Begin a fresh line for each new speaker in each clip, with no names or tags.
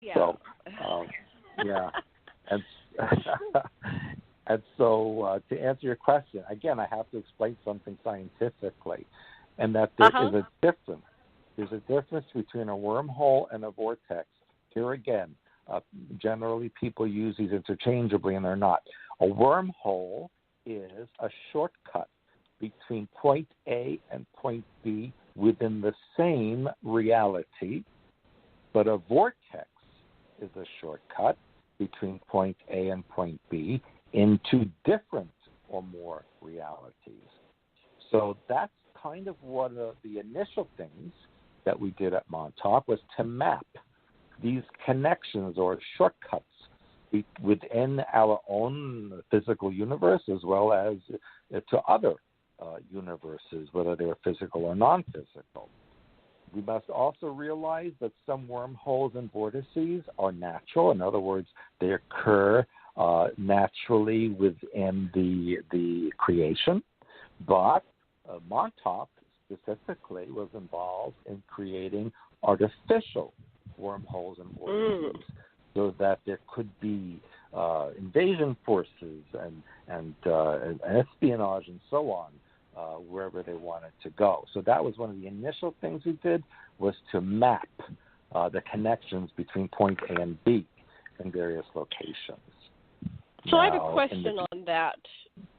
Yeah.
So, yeah. And, and so to answer your question, again, I have to explain something scientifically, and that there is a difference. There's a difference between a wormhole and a vortex. Here again, generally people use these interchangeably, and they're not. A wormhole is a shortcut between point A and point B within the same reality, but a vortex is a shortcut between point A and point B into different or more realities. So that's kind of one of the initial things that we did at Montauk, was to map these connections or shortcuts within our own physical universe, as well as to other universes, whether they're physical or non-physical. We must also realize that some wormholes and vortices are natural. In other words, they occur naturally within the creation. But Montauk specifically was involved in creating artificial wormholes and vortices, so that there could be invasion forces and espionage and so on wherever they wanted to go. So that was one of the initial things we did, was to map the connections between point A and B in various locations.
So I have a question on that,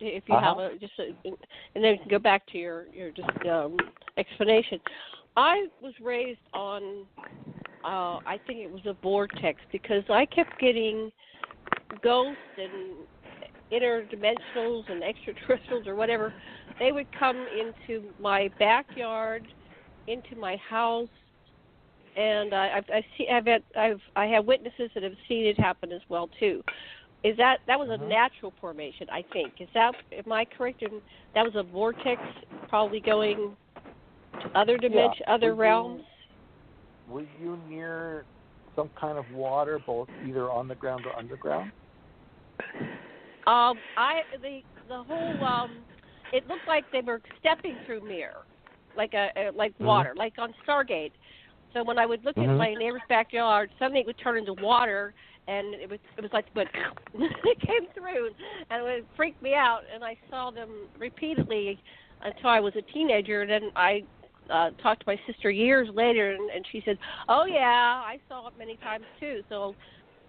if you have and then we can go back to your just explanation. I was raised on, I think it was a vortex, because I kept getting ghosts and interdimensionals and extraterrestrials or whatever. They would come into my backyard, into my house, and I have witnesses that have seen it happen as well too. Is that was a natural formation? I think am I correct? And that was a vortex, probably going to other dimensions, other realms.
Were you near some kind of water, both either on the ground or underground?
The whole it looked like they were stepping through mirror, like water, like on Stargate. So when I would look at my neighbor's backyard, suddenly it would turn into water, and it was like it came through, and it would freak me out. And I saw them repeatedly until I was a teenager. And then I talked to my sister years later, and she said, "Oh yeah, I saw it many times too." So,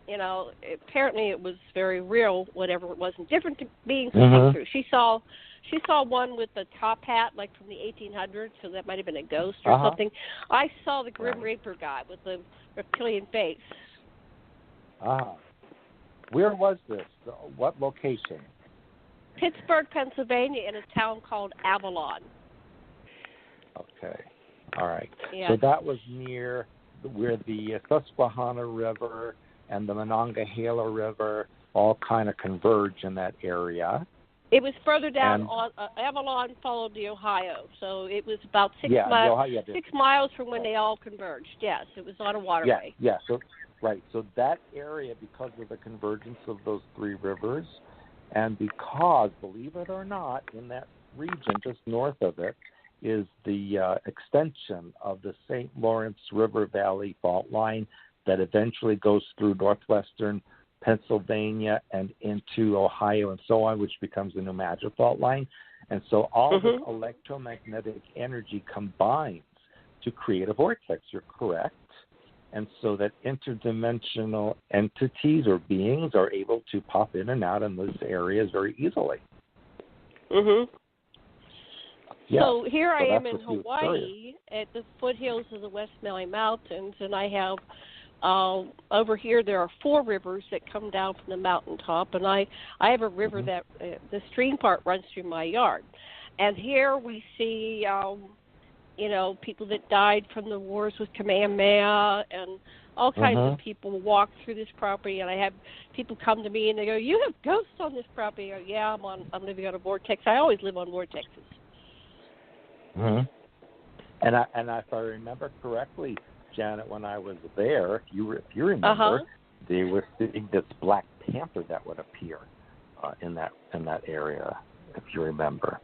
apparently it was very real, whatever it was, and different beings would come through. She saw one with a top hat, like from the 1800s, so that might have been a ghost or something. I saw the Grim Reaper guy with the reptilian face.
Where was this? What location?
Pittsburgh, Pennsylvania, in a town called Avalon.
Okay. All right.
Yeah.
So that was near where the Susquehanna River and the Monongahela River all kind of converge in that area.
It was further down on Avalon, followed the Ohio, so it was about 6 miles from when they all converged. Yes, it was on a waterway.
Yeah. So that area, because of the convergence of those three rivers, and because, believe it or not, in that region just north of it is the extension of the St. Lawrence River Valley fault line that eventually goes through northwestern Pennsylvania and into Ohio and so on, which becomes the New Madrid fault line. And so all this electromagnetic energy combines to create a vortex. You're correct. And so that interdimensional entities or beings are able to pop in and out in those areas very easily. Yeah.
So here I am in Hawaii at the foothills of the West Maui Mountains, and I have over here there are 4 rivers that come down from the mountaintop, and I have a river that the stream part runs through my yard. And here we see people that died from the wars with Kamehameha, and all kinds of people walk through this property. And I have people come to me and they go, "You have ghosts on this property?" I go, "Yeah, I'm living on a vortex. I always live on vortexes."
And if I remember correctly, Janet, when I was there, if you remember, they were seeing this black panther that would appear in that area, if you remember.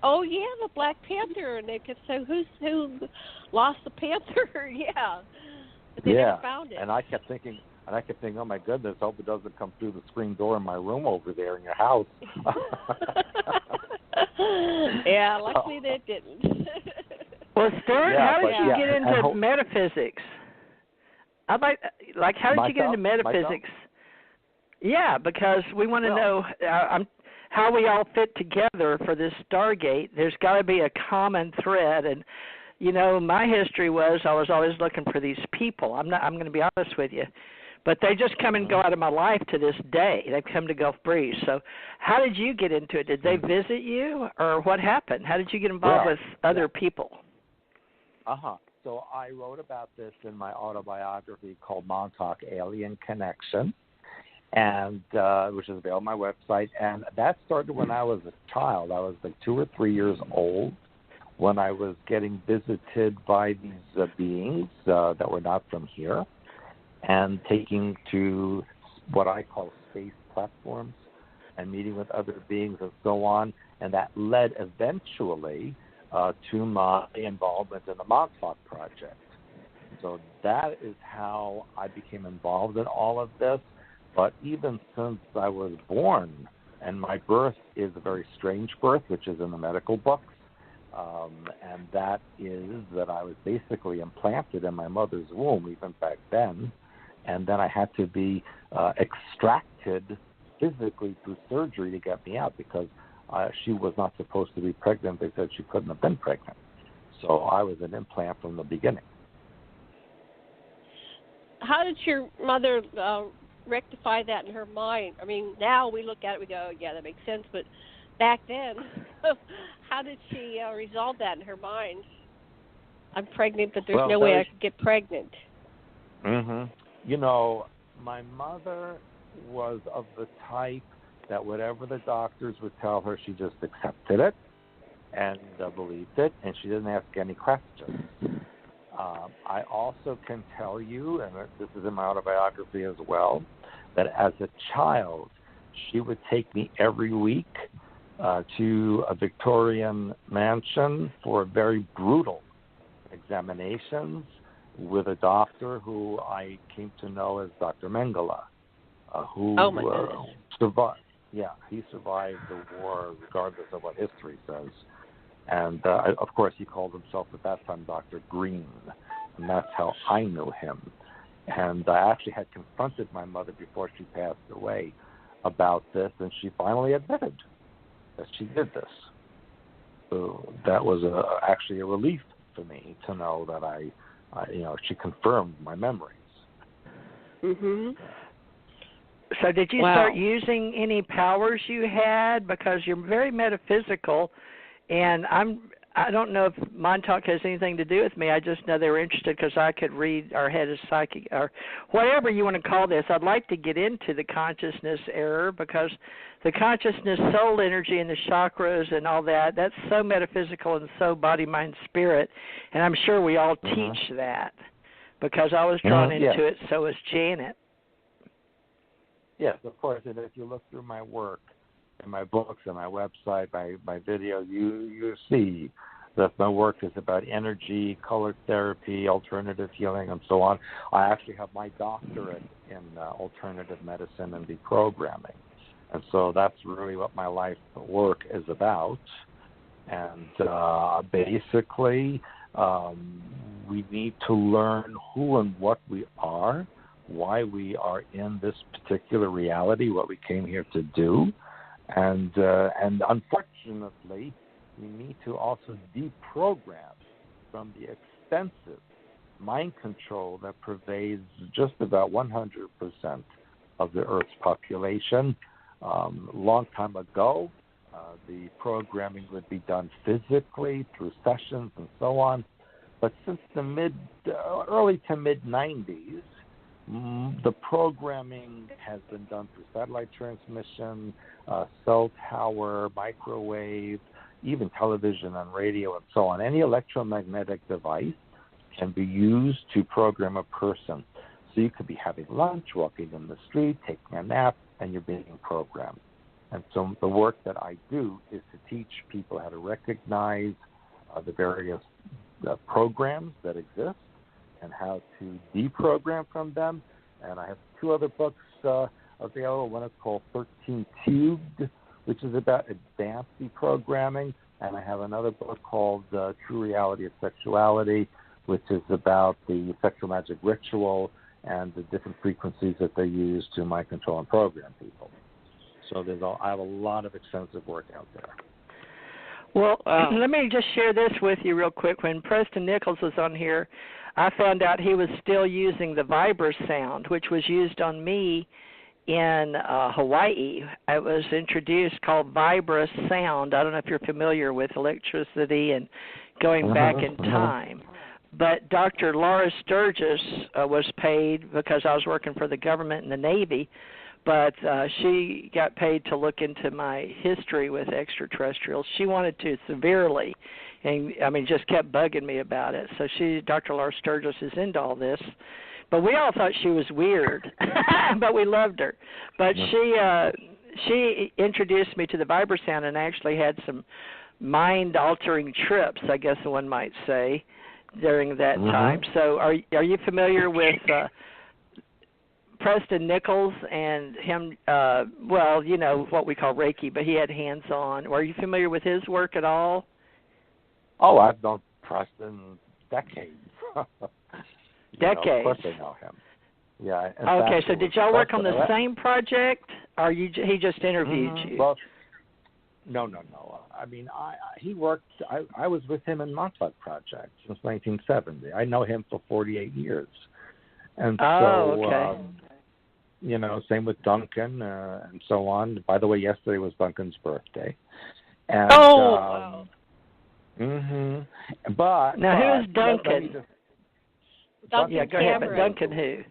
Oh yeah, the Black Panther, and they could say who lost the panther? Yeah. but they never found it.
And I kept thinking, oh my goodness, hope it doesn't come through the screen door in my room over there in your house.
Yeah, luckily they didn't. Well, Stuart, how did you get into metaphysics? I'd like how did you get into metaphysics? Yeah, because we want to know how we all fit together for this Stargate. There's got to be a common thread, and you know, my history was I was always looking for these people. I'm going to be honest with you, but they just come and go out of my life to this day. They've come to Gulf Breeze. So, how did you get into it? Did they visit you, or what happened? How did you get involved with other people?
So I wrote about this in my autobiography called Montauk Alien Connection, and which is available on my website. And that started when I was a child. I was like 2 or 3 years old when I was getting visited by these beings that were not from here, and taking to what I call space platforms and meeting with other beings and so on. And that led eventually to my involvement in the Montauk Project. So that is how I became involved in all of this. But even since I was born, and my birth is a very strange birth, which is in the medical books, and that is that I was basically implanted in my mother's womb even back then, and then I had to be extracted physically through surgery to get me out because she was not supposed to be pregnant. They said she couldn't have been pregnant. So I was an implant from the beginning.
How did your mother rectify that in her mind? I mean, now we look at it, we go, yeah, that makes sense. But back then, how did she resolve that in her mind? I'm pregnant, but there's no way I could get pregnant.
You know, my mother was of the type that whatever the doctors would tell her, she just accepted it and believed it, and she didn't ask any questions. I also can tell you, and this is in my autobiography as well, that as a child, she would take me every week to a Victorian mansion for very brutal examinations with a doctor who I came to know as Dr. Mengele, who survived. Yeah, he survived the war regardless of what history says. And, of course, he called himself at that time Dr. Green, and that's how I knew him. And I actually had confronted my mother before she passed away about this, and she finally admitted that she did this. So that was actually a relief for me to know that she confirmed my memories.
So did you start using any powers you had? Because you're very metaphysical, and I don't know if Montauk has anything to do with me. I just know they were interested because I could read our head of psychic, or whatever you want to call this. I'd like to get into the consciousness error because the consciousness, soul energy, and the chakras and all that, that's so metaphysical and so body, mind, spirit. And I'm sure we all teach that because I was drawn into it, so was Janet.
Yes, of course. And if you look through my work, in my books, and my website, my videos, you see that my work is about energy, color therapy, alternative healing, and so on. I actually have my doctorate in alternative medicine and deprogramming. And so that's really what my life work is about. And basically, we need to learn who and what we are, why we are in this particular reality, what we came here to do. And unfortunately, we need to also deprogram from the extensive mind control that pervades just about 100% of the Earth's population. Long time ago, the programming would be done physically through sessions and so on. But since the early to mid-90s, the programming has been done through satellite transmission, cell tower, microwave, even television and radio and so on. Any electromagnetic device can be used to program a person. So you could be having lunch, walking in the street, taking a nap, and you're being programmed. And so the work that I do is to teach people how to recognize the various programs that exist and how to deprogram from them. And I have 2 other books available. One is called 13 Cubed, which is about advanced deprogramming. And I have another book called True Reality of Sexuality, which is about the sexual magic ritual and the different frequencies that they use to mind control and program people. So I have a lot of extensive work out there.
Well, let me just share this with you real quick. When Preston Nichols was on here, I found out he was still using the vibra sound, which was used on me in Hawaii. It was introduced called vibra sound. I don't know if you're familiar with electricity and going back in time. But Dr. Laura Sturgis was paid because I was working for the government and the Navy, but she got paid to look into my history with extraterrestrials. She wanted to severely, and just kept bugging me about it. So Dr. Laura Sturgis is into all this. But we all thought she was weird, but we loved her. But she introduced me to the vibrosound and actually had some mind-altering trips, I guess one might say, during that time. So are you familiar with Preston Nichols and him? What we call Reiki, but he had hands-on. Are you familiar with his work at all?
Oh, I've known Preston decades.
Decades.
Of course I know him. Yeah.
Okay, so did y'all work on the same project, or he just interviewed you?
Well, no. He worked. I was with him in Montauk Project since 1970. I know him for 48 years, and same with Duncan and so on. By the way, yesterday was Duncan's birthday. And,
wow.
But
now, who's Duncan?
Duncan
go ahead. But Duncan who?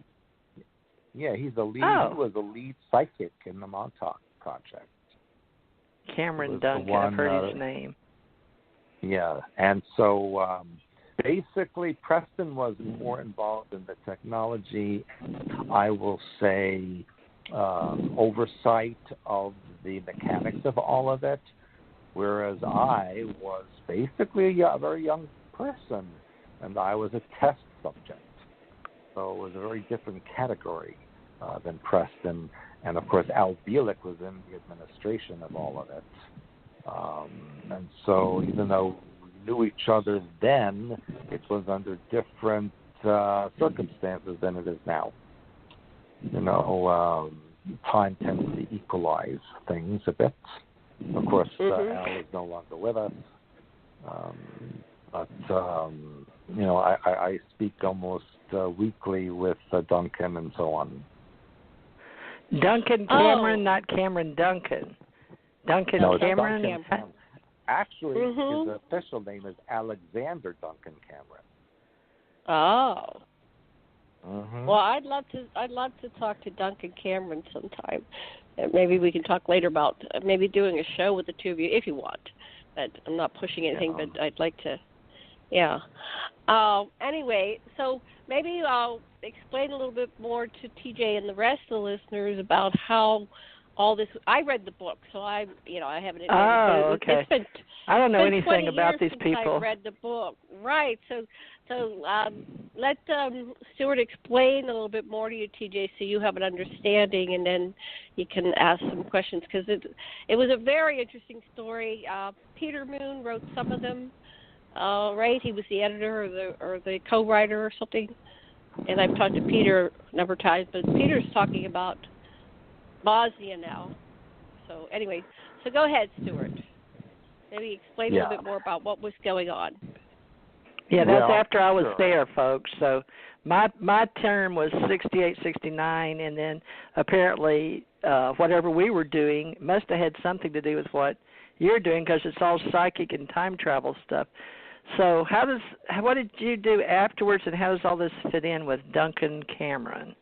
Yeah, he's the lead. He was the lead psychic in the Montauk Project.
Cameron Duncan. I've heard his name.
Yeah, and so basically, Preston was more involved in the technology. I will say oversight of the mechanics of all of it, whereas I was basically a very young person, and I was a test subject. So it was a very different category than Preston. And, of course, Al Bielek was in the administration of all of it. And so even though we knew each other then, it was under different circumstances than it is now. Time tends to equalize things a bit. Of course, Al is no longer with us. I speak almost weekly with Duncan and so on.
Duncan Cameron, not Cameron Duncan. Duncan Cameron?
Duncan Cameron. Actually, his official name is Alexander Duncan Cameron.
Oh. Well, I'd love to talk to Duncan Cameron sometime. Maybe we can talk later about maybe doing a show with the two of you if you want. But I'm not pushing anything, but I'd like to. Yeah. Anyway, so maybe I'll explain a little bit more to TJ and the rest of the listeners about how all this. I read the book, so I haven't.
Oh, okay. I don't know anything about these people.
I read the book, right? So let Stewart explain a little bit more to you, TJ, so you have an understanding, and then you can ask some questions because it was a very interesting story. Peter Moon wrote some of them. Right? He was the editor or the co-writer or something. And I've talked to Peter a number of times, but Peter's talking about Bosnia now. So anyway, so go ahead, Stewart. Maybe explain a little bit more about what was going on.
Yeah, that's after I was there, folks. So my term was 68, 69, and then apparently whatever we were doing must have had something to do with what you're doing because it's all psychic and time travel stuff. So what did you do afterwards, and how does all this fit in with Duncan Cameron?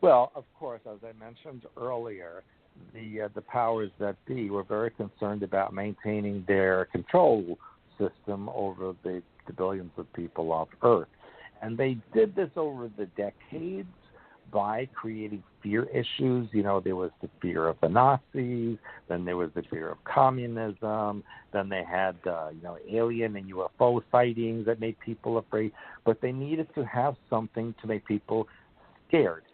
Well, of course, as I mentioned earlier, the powers that be were very concerned about maintaining their control system over the billions of people off Earth. And they did this over the decades, by creating fear issues. You know, there was the fear of the Nazis, then there was the fear of communism, then they had, alien and UFO sightings that made people afraid. But they needed to have something to make people scared.